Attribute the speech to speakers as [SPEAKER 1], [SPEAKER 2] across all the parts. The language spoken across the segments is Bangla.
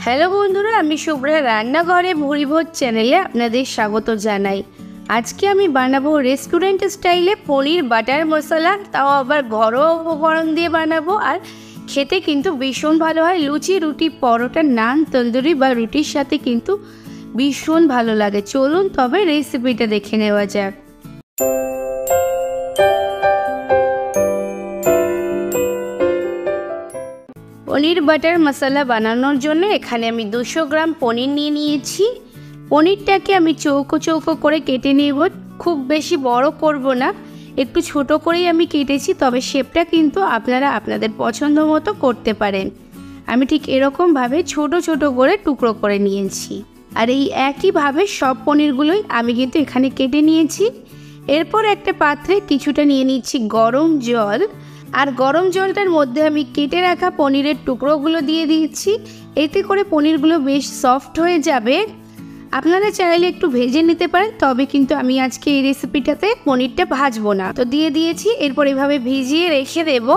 [SPEAKER 1] হ্যালো বন্ধুরা, আমি শুভ্রা রান্নাঘরে ভুরিভোজ চ্যানেলে আপনাদের স্বাগত জানাই। আজকে আমি বানাবো রেস্টুরেন্ট স্টাইলে পনির বাটার মশলা, তাও আবার ঘরোয়া উপকরণ দিয়ে বানাবো। আর খেতে কিন্তু ভীষণ ভালো হয়। লুচি, রুটি, পরোটা, নান, তন্দুরি বা রুটির সাথে কিন্তু ভীষণ ভালো লাগে। চলুন তবে রেসিপিটা দেখে নেওয়া যাক। পনির বাটার মশলা বানানোর জন্য এখানে আমি 200 গ্রাম পনির নিয়ে নিয়েছি। পনিরটাকে আমি চৌকো চৌকো করে কেটে নেব। খুব বেশি বড় করব না, একটু ছোট করেই আমি কেটেছি, তবে শেপটা কিন্তু আপনারা আপনাদের পছন্দ মতো করতে পারেন। আমি ঠিক এরকমভাবে ছোট ছোট করে টুকরো করে নিয়েছি। আর এই একইভাবে সব পনিরগুলোই আমি কিন্তু এখানে কেটে নিয়েছি। এরপর একটা পাত্রে কিছুটা নিয়ে নিচ্ছি গরম জল, আর গরম জলটার মধ্যে আমি কেটে রাখা পনিরের টুকরোগুলো দিয়ে দিচ্ছি। এতে করে পনিরগুলো বেশ সফট হয়ে যাবে। আপনারা চাইলে একটু ভেজে নিতে পারেন, তবে কিন্তু আমি আজকে এই রেসিপিটাতে পনিরটা ভাজবো না। তো দিয়ে দিয়েছি। এরপর এভাবে ভিজিয়ে রেখে দেব।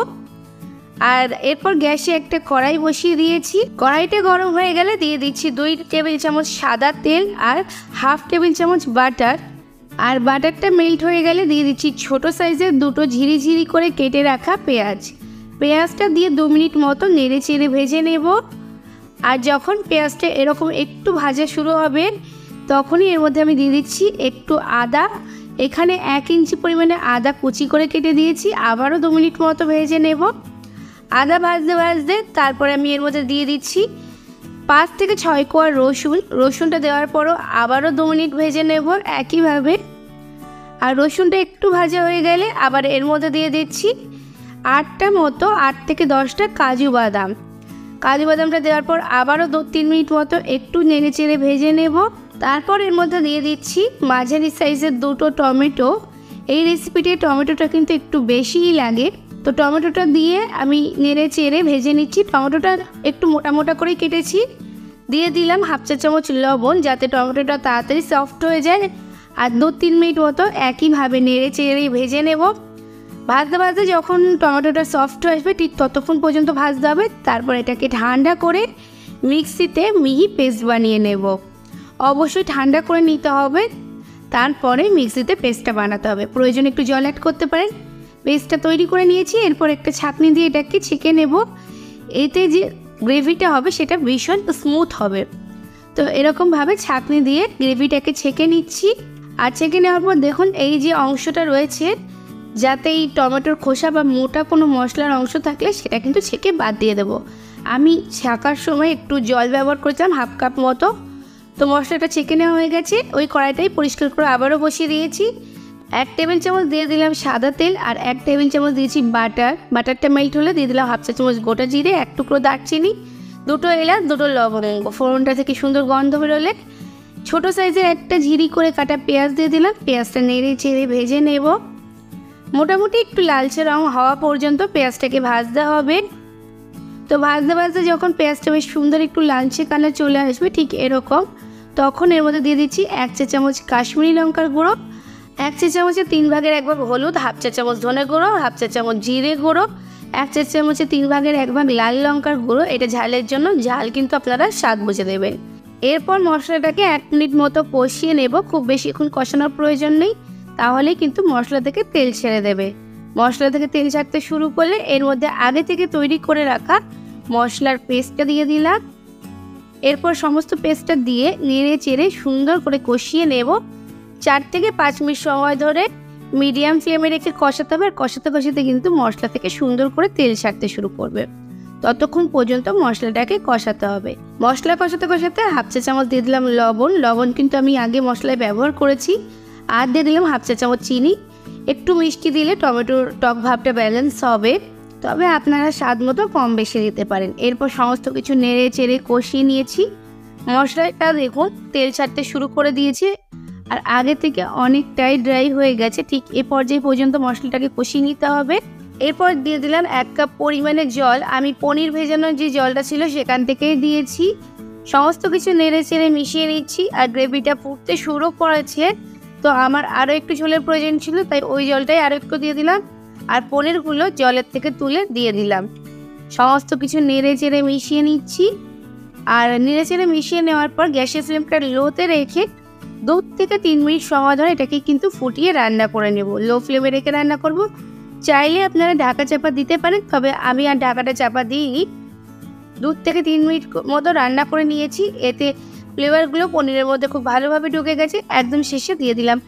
[SPEAKER 1] আর এরপর গ্যাসে একটা কড়াই বসিয়ে দিয়েছি। কড়াইটা গরম হয়ে গেলে দিয়ে দিচ্ছি 2 টেবিল চামচ সাদা তেল আর হাফ টেবিল চামচ বাটার। আর বাটারটা মেল্ট হয়ে গেলে দিয়ে দিচ্ছি ছোট সাইজের 2টো ঝিরিঝিরি করে কেটে রাখা পেঁয়াজ। পেঁয়াজটা দিয়ে 2 মিনিট মতো নেড়ে চেড়ে ভেজে নেব। আর যখন পেঁয়াজটা এরকম একটু ভাজা শুরু হবে, তখনই এর মধ্যে আমি দিয়ে দিচ্ছি একটু আদা। এখানে 1 ইঞ্চি পরিমাণে আদা কুচি করে কেটে দিয়েছি। আবারও 2 মিনিট মতো ভেজে নেব। আদা ভাজতে ভাজতে তারপরে আমি এর মধ্যে দিয়ে দিচ্ছি 5 থেকে 6 কোয়া রসুন। রসুনটা দেওয়ার পরও আবারও 2 মিনিট ভেজে নেব একইভাবে। আর রসুনটা একটু ভাজা হয়ে গেলে আবার এর মধ্যে দিয়ে দিচ্ছি 8 থেকে 10টা কাজু বাদাম। কাজু বাদামটা দেওয়ার পর আবারও 2-3 মিনিট মতো একটু নেড়ে চেড়ে ভেজে নেব। তারপর এর মধ্যে দিয়ে দিচ্ছি মাঝারি সাইজের 2টো টমেটো। এই রেসিপিতে টমেটোটা কিন্তু একটু বেশিই লাগে। তো টমেটোটা দিয়ে আমি নেড়ে চেড়ে ভেজে নিচ্ছি। টমেটোটা একটু মোটা মোটা করে কেটেছি। দিয়ে দিলাম হাফ চা চামচ লবণ, যাতে টমেটোটা তাড়াতাড়ি সফট হয়ে যায়। আর 2-3 মিনিট মতো একইভাবে নেড়ে চেড়ে ভেজে নেব। ভাজতে ভাজতে যখন টমেটোটা সফট হয়ে আসবে ঠিক ততক্ষণ পর্যন্ত ভাজতে হবে। তারপর এটাকে ঠান্ডা করে মিক্সিতে মিহি পেস্ট বানিয়ে নেব। অবশ্যই ঠান্ডা করে নিতে হবে, তারপরে মিক্সিতে পেস্টটা বানাতে হবে। প্রয়োজনে একটু জল অ্যাড করতে পারেন। পেস্টটা তৈরি করে নিয়েছি। এরপর একটা ছাঁকনি দিয়ে এটাকে ছেঁকে নেব। এতে যে গ্রেভিটা হবে সেটা ভীষণ স্মুথ হবে। তো এরকমভাবে ছাঁকনি দিয়ে গ্রেভিটাকে ছেঁকে নিচ্ছি। আর ছেঁকে নেওয়ার পর দেখুন এই যে অংশটা রয়েছে, যাতে এই টমেটোর খোসা বা মোটা কোনো মশলার অংশ থাকলে সেটা কিন্তু ছেঁকে বাদ দিয়ে দেবো। আমি ছাঁকার সময় একটু জল ব্যবহার করেছিলাম, হাফ কাপ মতো। তো মশলাটা ছেঁকে নেওয়া হয়ে গেছে। ওই কড়াইটাই পরিষ্কার করে আবারও বসিয়ে দিয়েছি। 1 টেবিল চামচ দিয়ে দিলাম সাদা তেল আর 1 টেবিল চামচ দিয়েছি বাটার। বাটারটা মেল্ট হলে দিয়ে দিলাম হাফ চা চামচ গোটা জিরে, 1 টুকরো দারচিনি, 2টো এলাচ, 2টো লবঙ্গ। ফোড়নটা থেকে সুন্দর গন্ধ বেরোলে ছোটো সাইজের একটা ঝিরি করে কাটা পেঁয়াজ দিয়ে দিলাম। পেঁয়াজটা নেড়ে চেড়ে ভেজে নেব। মোটামুটি একটু লালচে রং হওয়া পর্যন্ত পেঁয়াজটাকে ভাজতে হবে। তো ভাজতে ভাজতে যখন পেঁয়াজটা বেশ সুন্দর একটু লালচে কালার চলে আসবে ঠিক এরকম, তখন এর মধ্যে দিয়ে দিচ্ছি 1 চা চামচ কাশ্মীরি লঙ্কার গুঁড়ো, 1 চা চামচে 3 ভাগের 1 ভাগ হলুদ, হাফ চা চামচ ধনে গুঁড়ো, হাফ চা চামচ জিরে গুঁড়ো, 1 চা চামচে 3 ভাগের 1 ভাগ লাল লঙ্কার গুঁড়ো। এটা ঝালের জন্য, ঝাল কিন্তু আপনারা স্বাদ বুঝে দেবেন। এরপর মশলাটাকে 1 মিনিট মতো কষিয়ে নেব। খুব বেশিক্ষণ কষানোর প্রয়োজন নেই, তাহলেই কিন্তু মশলা থেকে তেল ছেড়ে দেবে। মশলা থেকে তেল ছাড়তে শুরু করলে এর মধ্যে আগে থেকে তৈরি করে রাখা মশলার পেস্টটা দিয়ে দিলাম। এরপর সমস্ত পেস্টটা দিয়ে নেড়ে চেড়ে সুন্দর করে কষিয়ে নেব। 4 থেকে 5 মিনিট সময় ধরে মিডিয়াম ফ্লেমে রেখে কষাতে হবে। আর কষাতে কষাতে কিন্তু মশলা থেকে সুন্দর করে তেল ছাড়তে শুরু করবে। ততক্ষণ পর্যন্ত মশলাটাকে কষাতে হবে। মশলা কষাতে কষাতে হাফ চা চামচ দিয়ে দিলাম লবণ। লবণ কিন্তু আমি আগে মশলায় ব্যবহার করেছি। আর দিয়ে দিলাম হাফ চা চামচ চিনি। একটু মিষ্টি দিলে টমেটোর টক ভাবটা ব্যালেন্স হবে, তবে আপনারা স্বাদ মতো কম বেশি দিতে পারেন। এরপর সমস্ত কিছু নেড়ে চেড়ে কষিয়ে নিয়েছি। মশলাটা দেখুন তেল ছাড়তে শুরু করে দিয়েছে, আর আগে থেকে অনেকটাই ড্রাই হয়ে গেছে। ঠিক এ পর্যায়ে পর্যন্ত মশলাটাকে কষিয়ে নিতে হবে। এরপর দিয়ে দিলাম 1 কাপ পরিমাণে জল। আমি পনির ভেজানোর যে জলটা ছিল সেখান থেকেই দিয়েছি। সমস্ত কিছু নেড়ে চেড়ে মিশিয়ে নিচ্ছি। আর গ্রেভিটা ফুটতে শুরু করেছে, তো আমার আরও একটু ঝোলের প্রয়োজন ছিল, তাই ওই জলটাই আরও একটু দিয়ে দিলাম। আর পনিরগুলো জলের থেকে তুলে দিয়ে দিলাম। সমস্ত কিছু নেড়ে চেড়ে মিশিয়ে নিচ্ছি। আর নেড়েচেড়ে মিশিয়ে নেওয়ার পর গ্যাসের ফ্লেমটা লোতে রেখে 2 থেকে 3 মিনিট সময় ধরে এটাকে কিন্তু ফুটিয়ে রান্না করে নেব। লো ফ্লেমে রেখে রান্না করব। চাইলে আপনারা ঢাকা চাপা দিতে পারেন, তবে আমি আর ঢাকাটা চাপা দিইনি। 2 থেকে 3 মিনিট মতো রান্না করে নিয়েছি। এতে ফ্লেভারগুলো পনিরের মধ্যে খুব ভালোভাবে ঢুকে গেছে। একদম শেষে দিয়ে দিলাম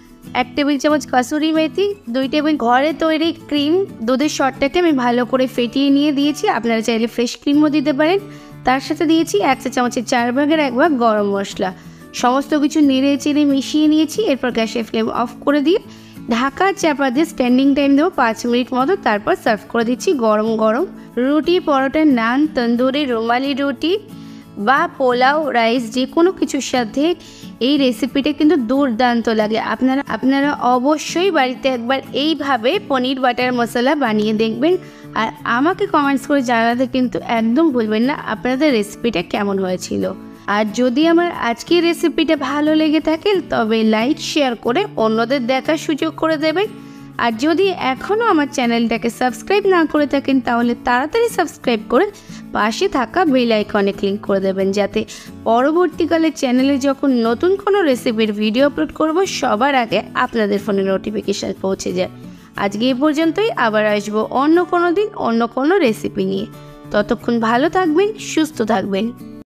[SPEAKER 1] 1 টেবিল চামচ কাসুরি মেথি, 2 টেবিল ঘরে তৈরি ক্রিম। দুধের শটটাকে আমি ভালো করে ফেটিয়ে নিয়ে দিয়েছি, আপনারা চাইলে ফ্রেশ ক্রিমও দিতে পারেন। তার সাথে দিয়েছি 1 চা চামচের 4 ভাগের 1 ভাগ গরম মশলা। সমস্ত কিছু নেড়ে চেড়ে মিশিয়ে নিয়েছি। এরপর গ্যাসের ফ্লেম অফ করে দিয়ে ঢাকা চাপা দিয়ে স্ট্যান্ডিং টাইম দেবো 5 মিনিট মতো। তারপর সার্ভ করে দিচ্ছি গরম গরম। রুটি, পরোটা, নান, তন্দুরি, রুমালি রুটি বা পোলাও, রাইস যে কোনো কিছুর সাথে এই রেসিপিটা কিন্তু দুর্দান্ত লাগে। আপনারা অবশ্যই বাড়িতে একবার এইভাবে পনির বাটার মশলা বানিয়ে দেখবেন। আর আমাকে কমেন্টস করে জানাতে কিন্তু একদম ভুলবেন না আপনাদের রেসিপিটা কেমন হয়েছিল। আর যদি আমার আজকের রেসিপিটা ভালো লেগে থাকে তবে লাইক শেয়ার করে অন্যদের দেখার সুযোগ করে দেবেন। আর যদি এখনও আমার চ্যানেলটাকে সাবস্ক্রাইব না করে থাকেন তাহলে তাড়াতাড়ি সাবস্ক্রাইব করে পাশে থাকা বেল আইকনে ক্লিক করে দেবেন, যাতে পরবর্তীকালে চ্যানেলে যখন নতুন কোনো রেসিপির ভিডিও আপলোড করব সবার আগে আপনাদের ফোনে নোটিফিকেশান পৌঁছে যায়। আজকে এই পর্যন্তই, আবার আসবো অন্য কোনো দিন অন্য কোনো রেসিপি নিয়ে। ততক্ষণ ভালো থাকবেন, সুস্থ থাকবেন।